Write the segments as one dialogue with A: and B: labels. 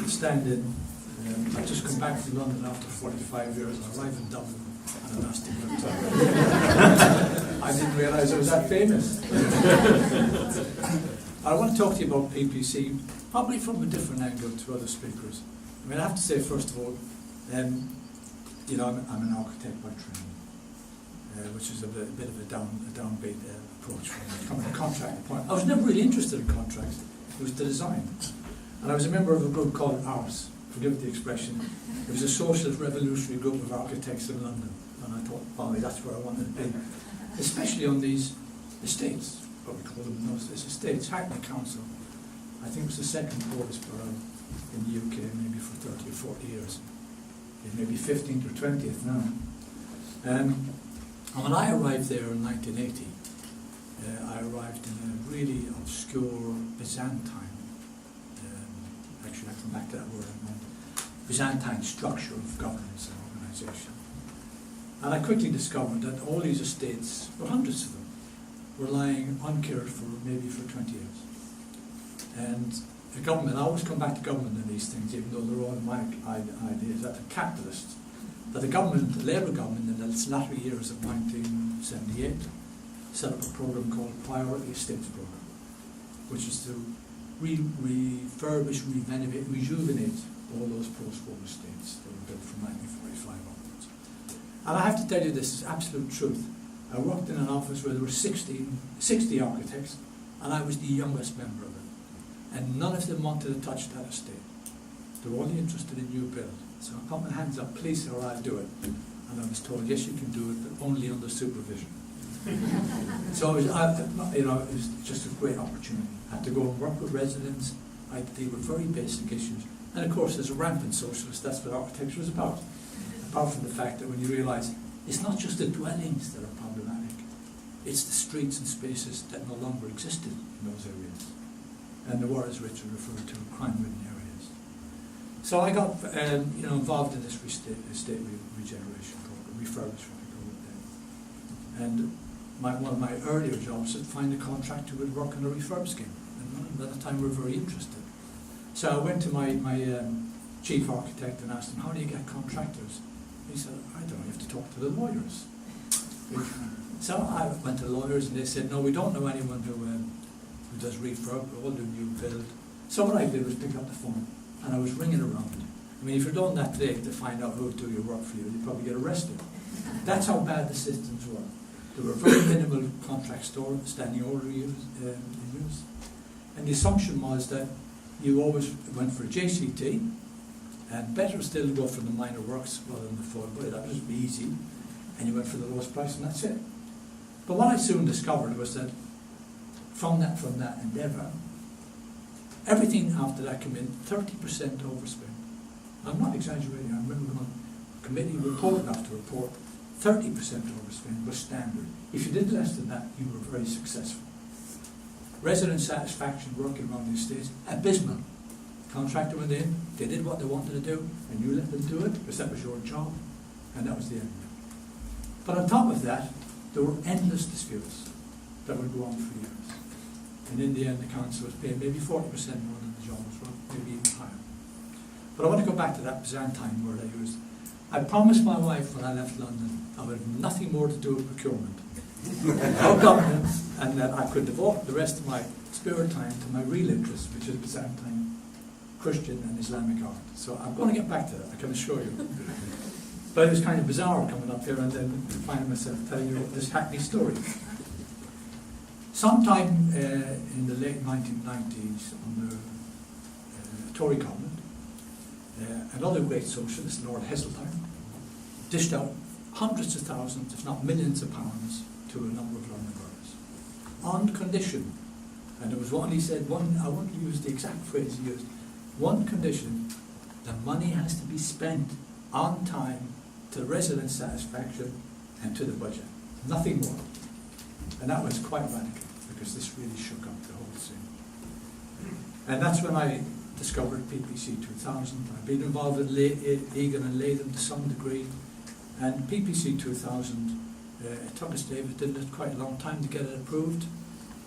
A: stand-in. I just come back to London after 45 years. I arrived in Dublin and I asked him what time. I didn't realise I was that famous. I want to talk to you about PPC, probably from a different angle to other speakers. I mean, I have to say, first of all, you know, I'm an architect by training, which is a bit of a downbeat approach from a contract point. I was never really interested in contracts. It was the design. And I was a member of a group called ARS, forgive the expression. It was a socialist revolutionary group of architects in London. And I thought, probably that's where I wanted to be. Especially on these estates, what we call them in those days, estates. Hackney Council, I think it was the second poorest borough in the UK, maybe for 30 or 40 years. It may be 15th or 20th now. And when I arrived there in 1980, I arrived in a really obscure Byzantine, actually I come back to that word in a moment, Byzantine structure of governance and organisation. And I quickly discovered that all these estates, or hundreds of them, were lying uncared for maybe for 20 years. And the government, I always come back to government in these things, even though they're all my ideas, that the capitalists, that the government, the Labour government in its latter years of 1978, set up a program called Priority Estates Program, which is to refurbish, rejuvenate all those post-war estates that were built from 1945 onwards. And I have to tell you, this is absolute truth. I worked in an office where there were 60 architects, and I was the youngest member of it. And none of them wanted to touch that estate. They were only interested in new build. So I put my hands up, please, or I'll do it. And I was told, yes, you can do it, but only under supervision. So it was just a great opportunity. I had to go and work with residents. I had to deal with very basic issues. And of course, as a rampant socialist, that's what architecture is about. Apart from the fact that when you realise it's not just the dwellings that are problematic, it's the streets and spaces that no longer existed in those areas. And the war, as Richard referred to, crime-ridden areas. So I got involved in this estate regeneration program, refurbishment we call it then. And one of my earlier jobs was to find a contractor who would work on a refurb scheme. And at the time we were very interested. So I went to my chief architect and asked him, how do you get contractors? He said, I don't know, you have to talk to the lawyers. So I went to the lawyers and they said, no, we don't know anyone who does refurb, we all do new build. So what I did was pick up the phone and I was ringing around. I mean, if you're doing that today to find out who would do your work for you, you'd probably get arrested. That's how bad the systems were. There were very minimal contract standing order in use. And the assumption was that you always went for a JCT, and better still to go for the minor works rather than the full, but that was easy, and you went for the lowest price and that's it. But what I soon discovered was that from that endeavour, everything after that came in 30% overspent. I'm not exaggerating, I remember on committee report after report, 30% overspend was standard. If you did less than that, you were very successful. Resident satisfaction working around the estates, abysmal. Contractor went in, they did what they wanted to do, and you let them do it, because that was your job, and that was the end of it. But on top of that, there were endless disputes that would go on for years. And in the end, the council was paying maybe 40% more than the job was worth, maybe even higher. But I want to go back to that Byzantine word I used. I promised my wife when I left London I would have nothing more to do with procurement or governance, and that I could devote the rest of my spare time to my real interest, which is Byzantine, Christian and Islamic art. So I'm going to get back to that, I can assure you. But it was kind of bizarre coming up here and then finding myself telling you this Hackney story. Sometime in the late 1990s, under Tory government, another great socialist, Lord Heseltine, dished out hundreds of thousands, if not millions of pounds to a number of London boroughs, on condition, and there was one, he said, I won't use the exact phrase he used, one condition, the money has to be spent on time to resident satisfaction and to the budget, nothing more. And that was quite radical, because this really shook up the whole scene. And that's when I discovered PPC 2000. I've been involved with Egan and Latham to some degree, and PPC 2000, it took us, David, didn't it, quite a long time to get it approved.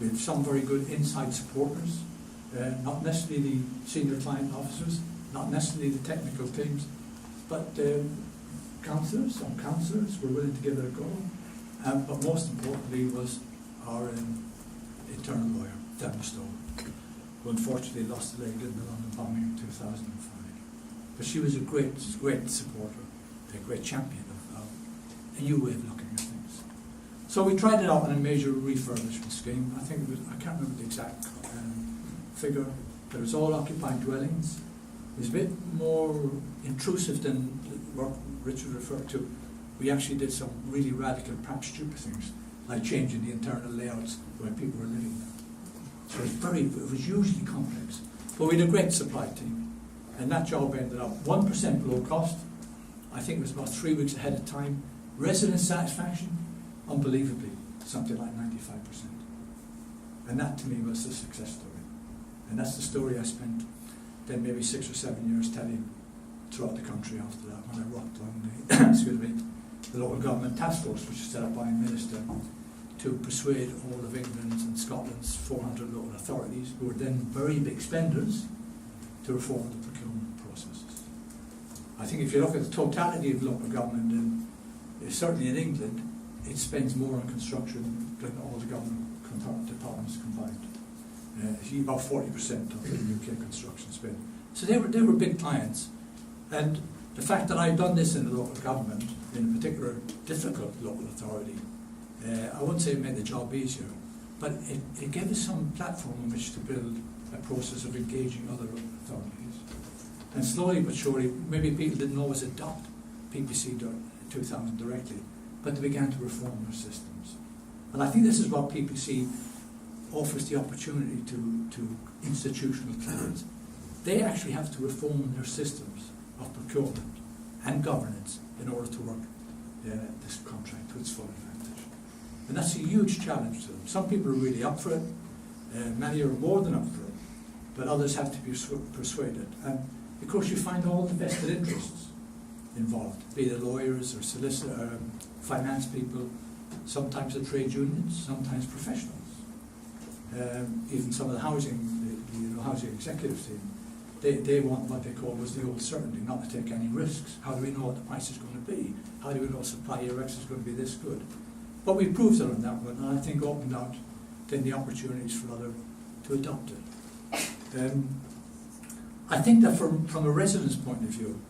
A: We had some very good inside supporters, not necessarily the senior client officers, not necessarily the technical teams, but some councillors were willing to give it a go. But most importantly was our internal lawyer, Deborah Stowe, who unfortunately lost a leg in the London bombing in 2005. But she was a great supporter, a great champion of a new way of looking at things. So we tried it out on a major refurbishment scheme. I think it was, I can't remember the exact figure, but it was all occupied dwellings. It was a bit more intrusive than the work Richard referred to. We actually did some really radical, perhaps stupid things, like changing the internal layouts where people were living there. So it was hugely complex. But we had a great supply team, and that job ended up 1% below cost. I think it was about 3 weeks ahead of time. Resident satisfaction, unbelievably, something like 95%. And that to me was the success story. And that's the story I spent then maybe 6 or 7 years telling throughout the country after that, when I worked on the, excuse me, the local government task force, which was set up by a minister to persuade all of England's and Scotland's 400 local authorities, who were then very big spenders, to reform the procurement processes. I think if you look at the totality of local government, and certainly in England, it spends more on construction than all the government departments combined. About 40% of the UK construction spend. So they were big clients, and the fact that I've done this in the local government, in a particular difficult local authority, I wouldn't say it made the job easier, but it gave us some platform on which to build a process of engaging other authorities. And slowly but surely, maybe people didn't always adopt PPC 2000 directly, but they began to reform their systems. And I think this is what PPC offers the opportunity to institutional clients. They actually have to reform their systems of procurement and governance in order to work this contract to its full advantage. And that's a huge challenge to them. Some people are really up for it, many are more than up for it, but others have to be persuaded. And of course you find all the vested interests involved, be they lawyers or solicitor, finance people, sometimes the trade unions, sometimes professionals. Even some of the housing executive team, they want what they call was the old certainty, not to take any risks. How do we know what the price is going to be? How do we know supply X is going to be this good? But we proved it on that one, and I think opened out then the opportunities for others to adopt it. I think that from a resident's point of view,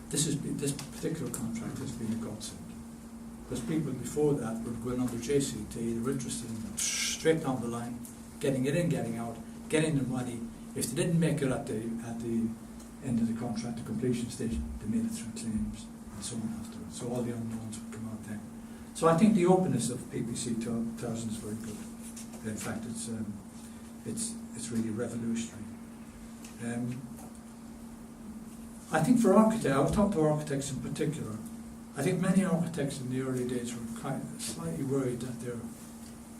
A: this particular contract has been a godsend. Because people before that were going under JCT, they were interested in straight down the line, getting it in, getting out, getting the money. If they didn't make it at the end of the contract, the completion stage, they made it through claims and so on afterwards. So all the unknowns would come out then. So I think the openness of PPC 2000 is very good. In fact, it's really revolutionary. I think for architects, I'll talk to architects in particular. I think many architects in the early days were slightly worried that their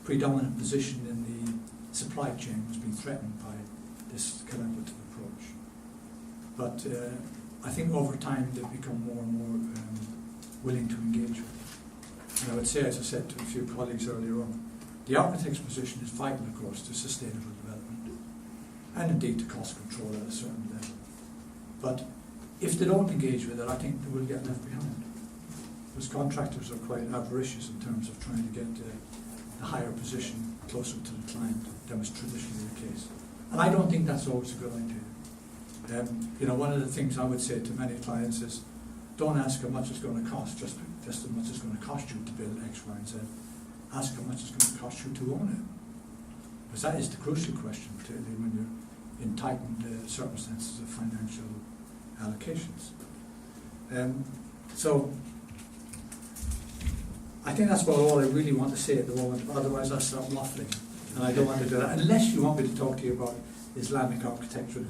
A: predominant position in the supply chain was being threatened by this collaborative approach. But I think over time they've become more and more willing to engage with it. And I would say, as I said to a few colleagues earlier on, the architect's position is vital, of course, to sustainable development and indeed to cost control at a certain level. But if they don't engage with it, I think they will get left behind. Because contractors are quite avaricious in terms of trying to get the higher position closer to the client than was traditionally the case. And I don't think that's always a good idea. One of the things I would say to many clients is, don't ask how much it's going to cost, just as much it's going to cost you to build X, Y, and Z. Ask how much it's going to cost you to own it. Because that is the crucial question, particularly when you're in tightened circumstances of financial allocations. So I think that's about all I really want to say at the moment, otherwise I'll start waffling, and I don't want to do that, unless you want me to talk to you about Islamic architecture. And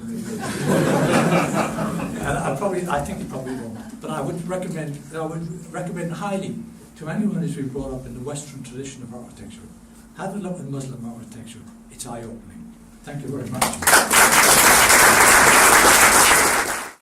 A: I think you probably won't, but I would recommend highly to anyone who's been brought up in the Western tradition of architecture, have a look at Muslim architecture. It's eye-opening. Thank you very much.